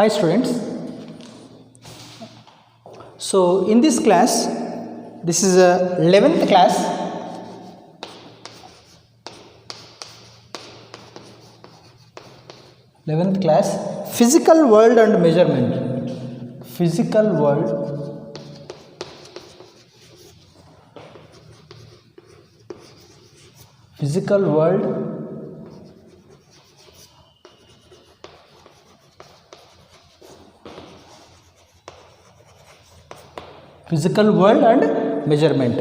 Hi students. So in this class, this is a 11th class. Physical world and measurement. Physical world and measurement.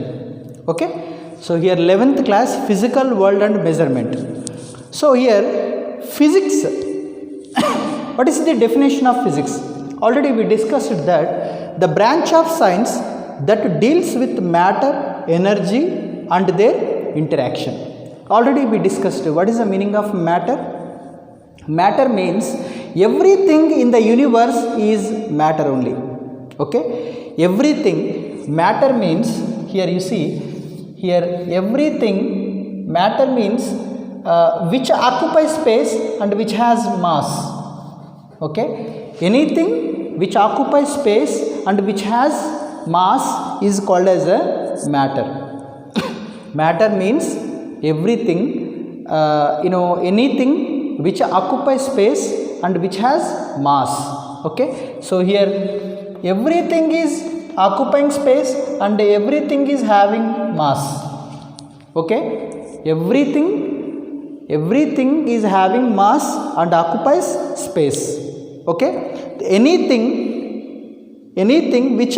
Okay, so here 11th class, physical world and measurement. So here physics, what is the definition of physics? Already we discussed that the branch of science that deals with matter, energy and their interaction. Already we discussed what is the meaning of matter. Matter means everything in the universe is matter only. Okay, everything. Matter means, here you see, here everything, matter means which occupies space and which has mass. Okay, anything which occupies space and which has mass is called as a matter. Matter means everything, anything which occupies space and which has mass. Okay, so here everything is occupying space and everything is having mass. Okay, everything is having mass and occupies space. Okay, anything which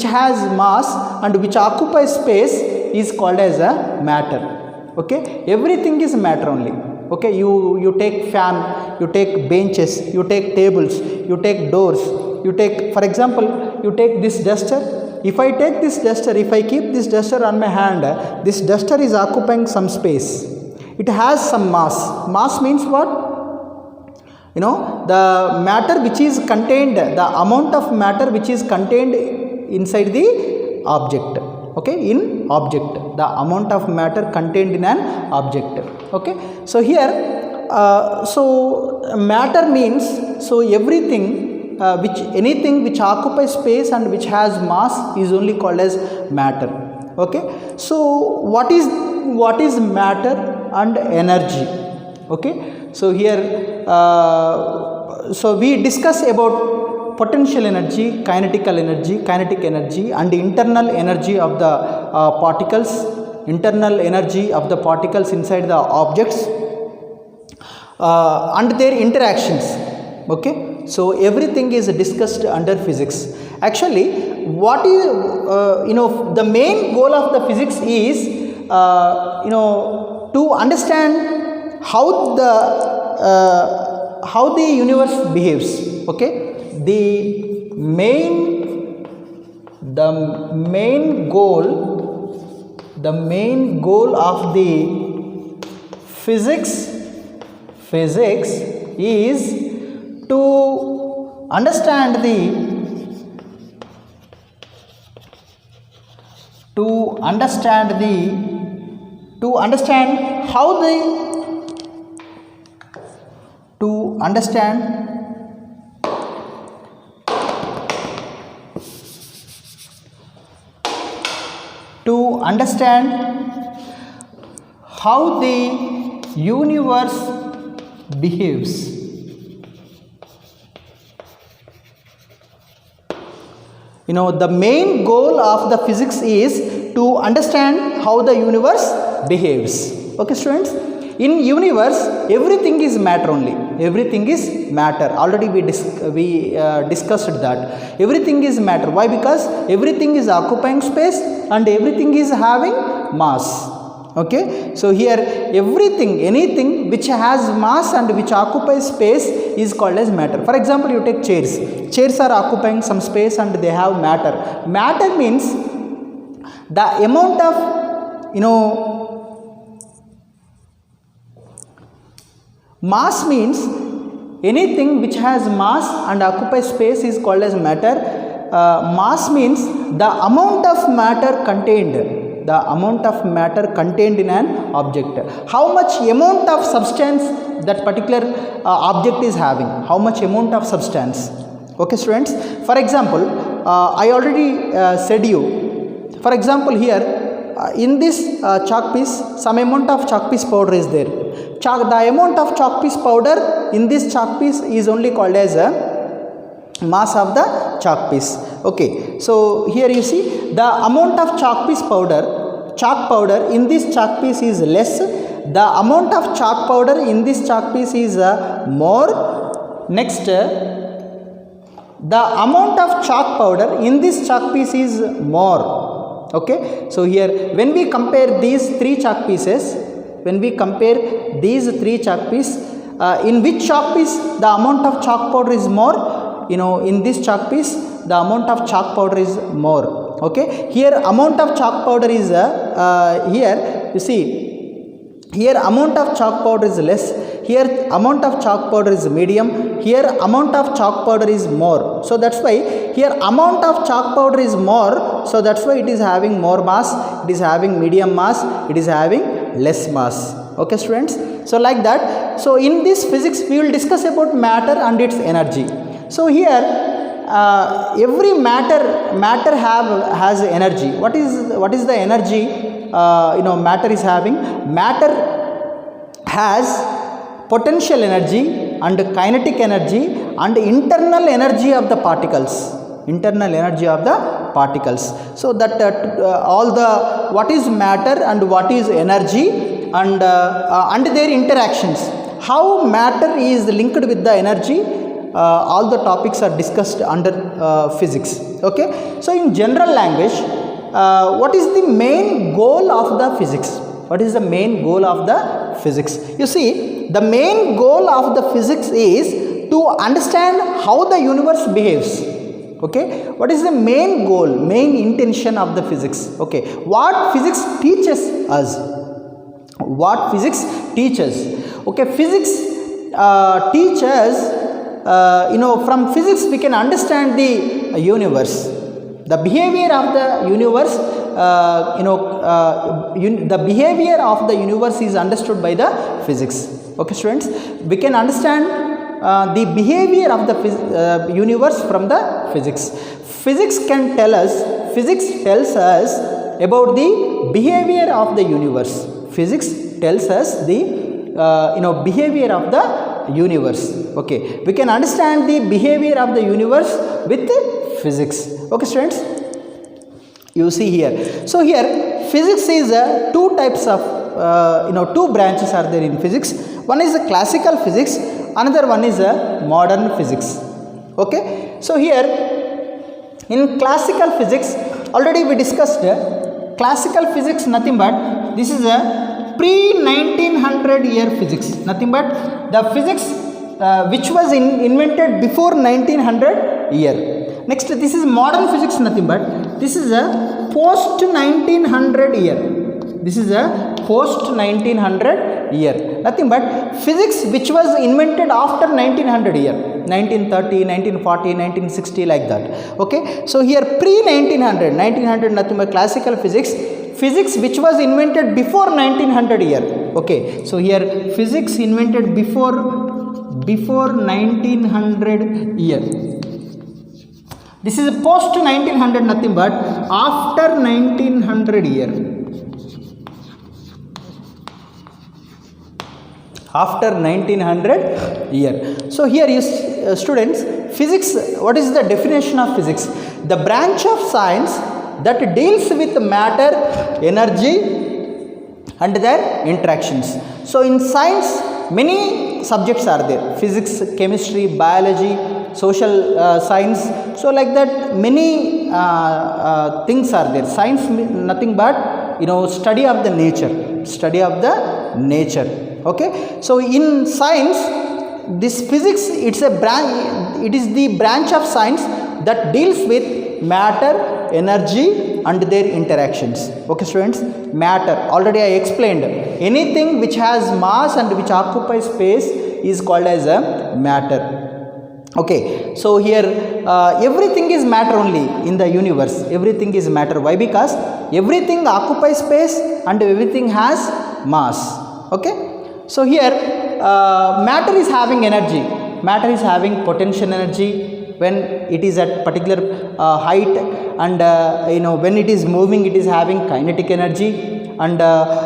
has mass and which occupies space is called as a matter. Okay, everything is matter only. Okay, you take fan, you take benches, you take tables, you take doors, you take, for example, you take this duster. If I take this duster, if I keep this duster on my hand, this duster is occupying some space. It has some mass. Mass means what? The matter which is contained, the amount of matter which is contained inside the object. Okay, in object, the amount of matter contained in an object. Okay, so here, so matter means, so everything, anything which occupies space and which has mass is only called as matter. Okay, so what is matter and energy? Okay, so here, so we discuss about potential energy, kinetic energy and internal energy of the particles, internal energy of the particles inside the objects and their interactions. Okay, so everything is discussed under physics. Actually, what is the main goal of the physics is to understand how the universe behaves. Okay, the main goal of the physics is to understand how the universe behaves. The main goal of the physics is to understand how the universe behaves. Okay, students, in universe everything is matter only. Everything is matter. Already we discussed that everything is matter. Why? Because everything is occupying space and everything is having mass. Okay, so here everything, anything which has mass and which occupies space is called as matter. For example, you take chairs. Chairs are occupying some space and they have matter. Matter means the amount of mass means anything which has mass and occupies space is called as matter. Mass means the amount of matter contained. the amount of matter contained in an object. How much amount of substance that particular object is having, how much amount of substance. Okay students, for example, I already said you, for example here in this chalk piece some amount of chalk piece powder is there. The amount of chalk piece powder in this chalk piece is only called as a mass of the chalk piece. Okay, so here you see the amount of chalk powder in this chalk piece is less, the amount of chalk powder in this chalk piece is more. Next, the amount of chalk powder in this chalk piece is more. Okay, so here when we compare these three chalk pieces, in which chalk piece the amount of chalk powder is more, in this chalk piece the amount of chalk powder is more. Okay, here amount of chalk powder is here you see, here amount of chalk powder is less, here amount of chalk powder is medium, here amount of chalk powder is more. So that's why here amount of chalk powder is more, so that's why it is having more mass, it is having medium mass, it is having less mass. Okay students, so like that. So in this physics we will discuss about matter and its energy. So here every matter has energy. What is the energy matter is having? Matter has potential energy and kinetic energy and internal energy of the particles. So that all the what is matter and what is energy and their interactions, how matter is linked with the energy, all the topics are discussed under physics. Okay, so in general language, what is the main goal of the physics? What is the main goal of the physics? You see, the main goal of the physics is to understand how the universe behaves. Okay, what is the main goal, main intention of the physics? Okay, what physics teaches us? Okay, physics teaches, from physics we can understand the universe, the behavior of the universe. The behavior of the universe is understood by the physics. Okay students, we can understand the behavior of the universe from the physics. Physics tells us about the behavior of the universe. Physics tells us the behavior of the universe. Okay, we can understand the behavior of the universe with physics. Okay students, you see here. So here physics is two types of two branches are there in physics. One is the classical physics, another one is modern physics. Okay, so here in classical physics already we discussed classical physics, nothing but this is a pre-1900 year physics, nothing but the physics which was invented before 1900 year. Next, this is modern physics, nothing but this is a post 1900 year. This is a post 1900 year, nothing but physics which was invented after 1900 year, 1930, 1940, 1960, like that. Okay, so here pre-1900 nothing but classical physics, physics which was invented before 1900 year. Okay, so here physics invented before 1900 year. This is post 1900, nothing but after 1900 year. After 1900 year. So here is students, physics, what is the definition of physics? The branch of science that deals with matter, energy and their interactions. So in science many subjects are there, physics, chemistry, biology, social science, so like that many things are there. Science nothing but study of the nature. Okay, so in science this physics, it's a branch, it is the branch of science that deals with matter, energy and their interactions. Okay students, matter already I explained, anything which has mass and which occupies space is called as a matter. Okay, so here everything is matter only in the universe, everything is matter. Why? Because everything occupies space and everything has mass. Okay, so here matter is having energy, matter is having potential energy when it is at particular height, and when it is moving it is having kinetic energy, and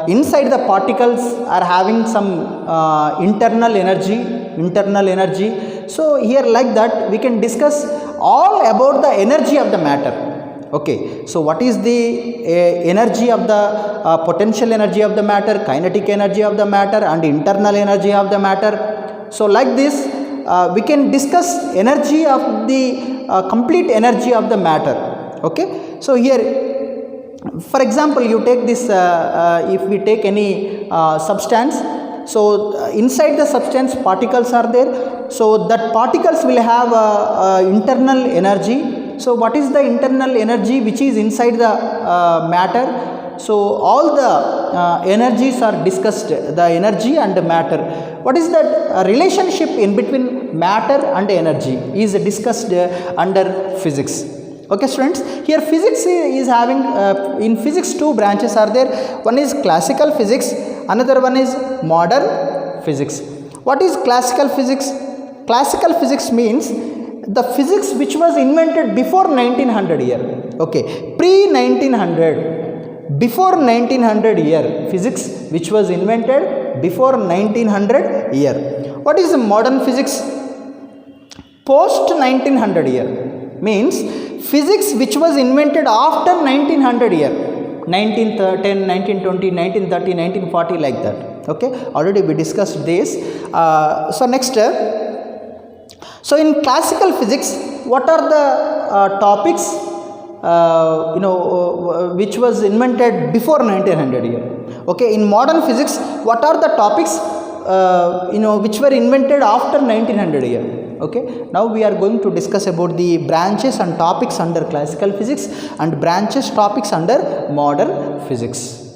inside the particles are having some internal energy. So here like that we can discuss all about the energy of the matter. Okay, so what is the energy of the potential energy of the matter, kinetic energy of the matter, and internal energy of the matter. So like this we can discuss energy of the complete energy of the matter. Okay, so here for example you take this if we take any substance, so inside the substance particles are there, so that particles will have internal energy. So what is the internal energy which is inside the matter? So all the energies are discussed, the energy and the matter. What is that relationship in between matter and energy is discussed under physics. Okay students, here physics is having in physics two branches are there. One is classical physics, another one is modern physics. What is classical physics? Classical physics means the physics which was invented before 1900 year. Okay, pre 1900, before 1900 year, physics which was invented before 1900 year. What is modern physics? Post 1900 year means physics which was invented after 1900 year, 1910, 1920, 1930, 1940 like that. Okay, already we discussed this. So next, so in classical physics what are the topics which was invented before 1900 year? Okay, in modern physics what are the topics which were invented after 1900 year? Okay, now we are going to discuss about the branches and topics under classical physics and branches topics under modern physics.